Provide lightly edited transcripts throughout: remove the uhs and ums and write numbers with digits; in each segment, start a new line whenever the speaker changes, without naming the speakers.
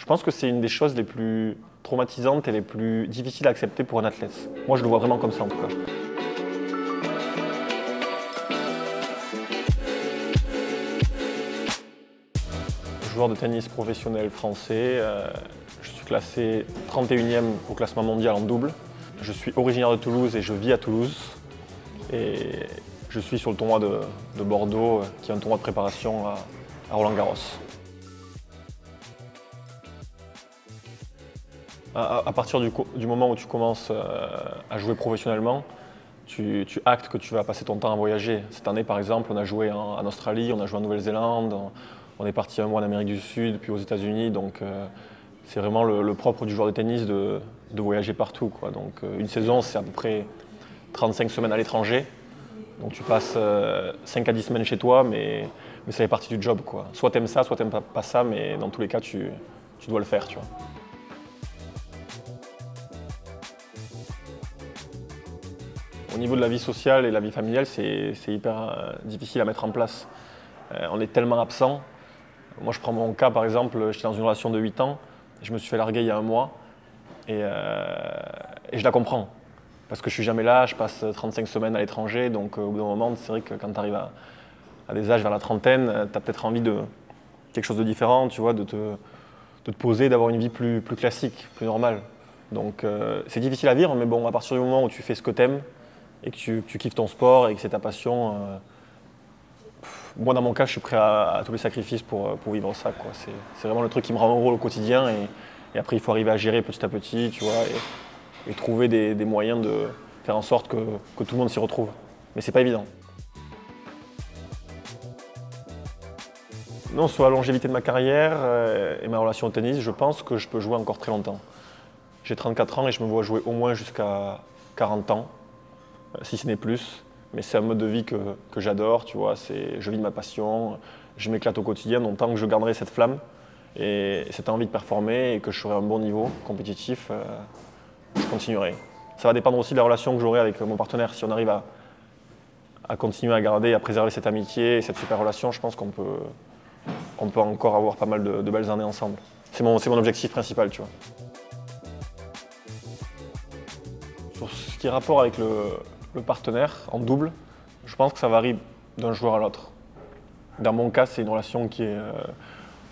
pense que c'est une des choses les plus traumatisantes et les plus difficiles à accepter pour un athlète. Moi, je le vois vraiment comme ça, en tout cas. Joueur de tennis professionnel français, je suis classé 31e au classement mondial en double. Je suis originaire de Toulouse et je vis à Toulouse. Et je suis sur le tournoi de Bordeaux, qui est un tournoi de préparation à Roland-Garros. À partir du moment où tu commences à jouer professionnellement, tu actes que tu vas passer ton temps à voyager. Cette année, par exemple, on a joué en Australie, on a joué en Nouvelle-Zélande, on est parti un mois en Amérique du Sud, puis aux États-Unis. Donc, c'est vraiment le propre du joueur de tennis de voyager partout, quoi. Donc, une saison, c'est à peu près 35 semaines à l'étranger. Donc, tu passes 5 à 10 semaines chez toi, mais ça fait partie du job, quoi. Soit tu aimes ça, soit tu n'aimes pas ça, mais dans tous les cas, tu dois le faire, tu vois. Au niveau de la vie sociale et la vie familiale, c'est hyper difficile à mettre en place. On est tellement absent. Moi, je prends mon cas, par exemple, j'étais dans une relation de 8 ans, je me suis fait larguer il y a un mois, et je la comprends. Parce que je suis jamais là, je passe 35 semaines à l'étranger, donc au bout d'un moment, c'est vrai que quand tu arrives à des âges vers la trentaine, tu as peut-être envie de quelque chose de différent, tu vois, de te poser, d'avoir une vie plus classique, plus normale. Donc c'est difficile à vivre, mais bon, à partir du moment où tu fais ce que tu aimes, et que tu kiffes ton sport et que c'est ta passion, moi dans mon cas je suis prêt à tous les sacrifices pour vivre ça, quoi. C'est vraiment le truc qui me rend heureux au quotidien, et après il faut arriver à gérer petit à petit, tu vois, et trouver des moyens de faire en sorte que tout le monde s'y retrouve. Mais c'est pas évident. Non, sur la longévité de ma carrière et ma relation au tennis, je pense que je peux jouer encore très longtemps. J'ai 34 ans et je me vois jouer au moins jusqu'à 40 ans. Si ce n'est plus, mais c'est un mode de vie que j'adore, tu vois, je vis de ma passion, je m'éclate au quotidien, donc tant que je garderai cette flamme et cette envie de performer et que je serai à un bon niveau compétitif, je continuerai. Ça va dépendre aussi de la relation que j'aurai avec mon partenaire. Si on arrive à continuer à garder, à préserver cette amitié et cette super relation, je pense qu'on peut encore avoir pas mal de belles années ensemble. C'est mon objectif principal, tu vois. Sur ce qui est rapport avec le partenaire en double, je pense que ça varie d'un joueur à l'autre. Dans mon cas, c'est une relation qui est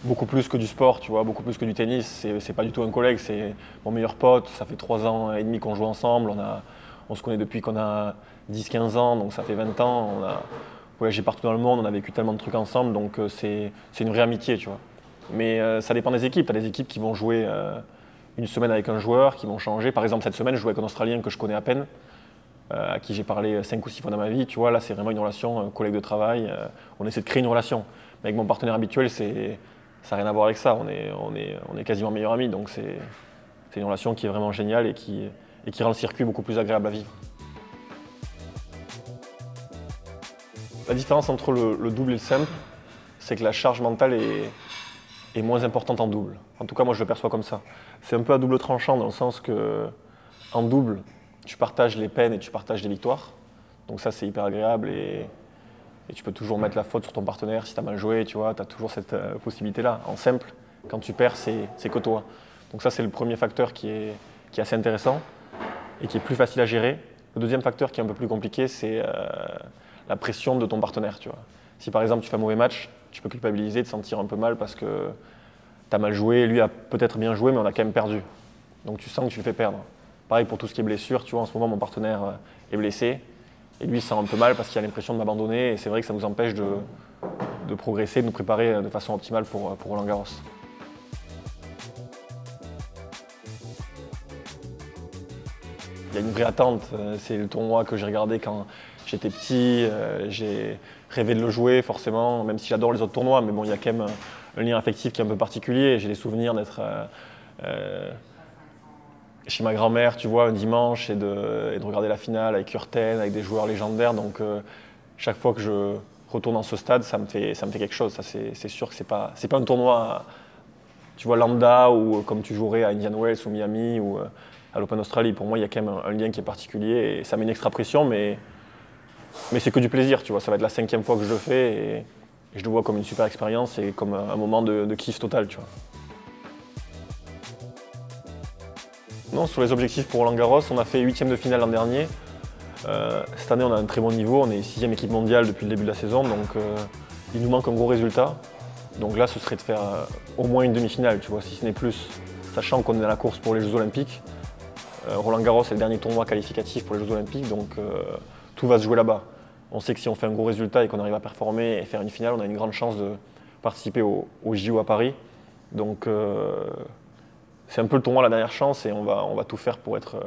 beaucoup plus que du sport, tu vois, beaucoup plus que du tennis. C'est pas du tout un collègue, c'est mon meilleur pote. Ça fait 3 ans et demi qu'on joue ensemble. On se connaît depuis qu'on a 10-15 ans, donc ça fait 20 ans. On a voyagé partout dans le monde, on a vécu tellement de trucs ensemble, donc c'est une vraie amitié, tu vois. Mais ça dépend des équipes. Tu as des équipes qui vont jouer une semaine avec un joueur, qui vont changer. Par exemple, cette semaine, je jouais avec un Australien que je connais à peine, à qui j'ai parlé 5 ou 6 fois dans ma vie, tu vois, là c'est vraiment une relation collègue de travail, on essaie de créer une relation. Mais avec mon partenaire habituel, ça n'a rien à voir avec ça, on est quasiment meilleurs amis, donc c'est une relation qui est vraiment géniale et qui rend le circuit beaucoup plus agréable à vivre. La différence entre le double et le simple, c'est que la charge mentale est moins importante en double. En tout cas, moi je le perçois comme ça. C'est un peu à double tranchant dans le sens que en double, tu partages les peines et tu partages les victoires. Donc ça, c'est hyper agréable et tu peux toujours mettre la faute sur ton partenaire si tu as mal joué, tu vois, tu as toujours cette possibilité-là. En simple, quand tu perds, c'est que toi. Donc ça, c'est le premier facteur qui est assez intéressant et qui est plus facile à gérer. Le deuxième facteur qui est un peu plus compliqué, c'est la pression de ton partenaire, tu vois. Si par exemple tu fais un mauvais match, tu peux culpabiliser, te sentir un peu mal parce que tu as mal joué, lui a peut-être bien joué, mais on a quand même perdu. Donc tu sens que tu le fais perdre. Pareil pour tout ce qui est blessure, tu vois, en ce moment mon partenaire est blessé et lui il se sent un peu mal parce qu'il a l'impression de m'abandonner et c'est vrai que ça nous empêche de progresser, de nous préparer de façon optimale pour Roland-Garros. Il y a une vraie attente, c'est le tournoi que j'ai regardé quand j'étais petit, j'ai rêvé de le jouer forcément, même si j'adore les autres tournois, mais bon, il y a quand même un lien affectif qui est un peu particulier. J'ai des souvenirs d'être chez ma grand-mère, tu vois, un dimanche et de regarder la finale avec Kurten, avec des joueurs légendaires. Donc chaque fois que je retourne dans ce stade, ça me fait quelque chose. Ça, c'est sûr que c'est pas un tournoi, tu vois, lambda ou comme tu jouerais à Indian Wells ou Miami ou à l'Open Australie. Pour moi, il y a quand même un lien qui est particulier et ça met une extra pression, mais c'est que du plaisir, tu vois. Ça va être la 5e fois que je le fais et je le vois comme une super expérience et comme un moment de kiff total, tu vois. Non, sur les objectifs pour Roland-Garros, on a fait 8e de finale l'an dernier. Cette année, on a un très bon niveau. On est 6e équipe mondiale depuis le début de la saison, donc il nous manque un gros résultat. Donc là, ce serait de faire au moins une demi-finale, tu vois, si ce n'est plus. Sachant qu'on est dans la course pour les Jeux Olympiques. Roland-Garros est le dernier tournoi qualificatif pour les Jeux Olympiques, donc tout va se jouer là-bas. On sait que si on fait un gros résultat et qu'on arrive à performer et faire une finale, on a une grande chance de participer au JO à Paris. Donc c'est un peu le tournoi la dernière chance et on va tout faire pour être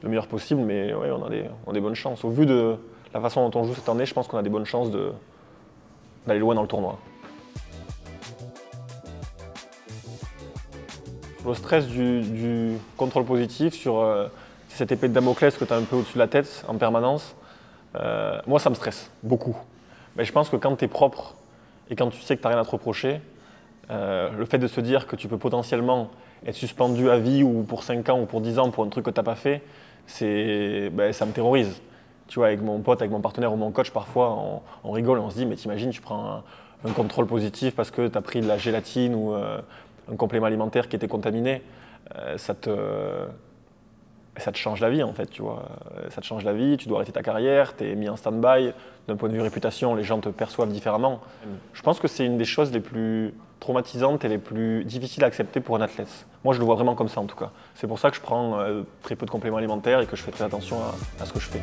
le meilleur possible, mais ouais, on a des bonnes chances. Au vu de la façon dont on joue cette année, je pense qu'on a des bonnes chances d'aller loin dans le tournoi. Le stress du contrôle positif sur cette épée de Damoclès que tu as un peu au-dessus de la tête en permanence, moi ça me stresse beaucoup. Mais je pense que quand tu es propre et quand tu sais que tu n'as rien à te reprocher, le fait de se dire que tu peux potentiellement être suspendu à vie ou pour 5 ans ou pour 10 ans pour un truc que tu n'as pas fait, ça me terrorise. Tu vois, avec mon pote, avec mon partenaire ou mon coach, parfois on rigole, on se dit mais t'imagines, tu prends un contrôle positif parce que tu as pris de la gélatine ou un complément alimentaire qui était contaminé, ça te change la vie en fait, tu vois. Ça te change la vie, tu dois arrêter ta carrière, tu es mis en stand-by. D'un point de vue réputation, les gens te perçoivent différemment. Je pense que c'est une des choses les plus traumatisantes et les plus difficiles à accepter pour un athlète. Moi, je le vois vraiment comme ça en tout cas. C'est pour ça que je prends très peu de compléments alimentaires et que je fais très attention à ce que je fais.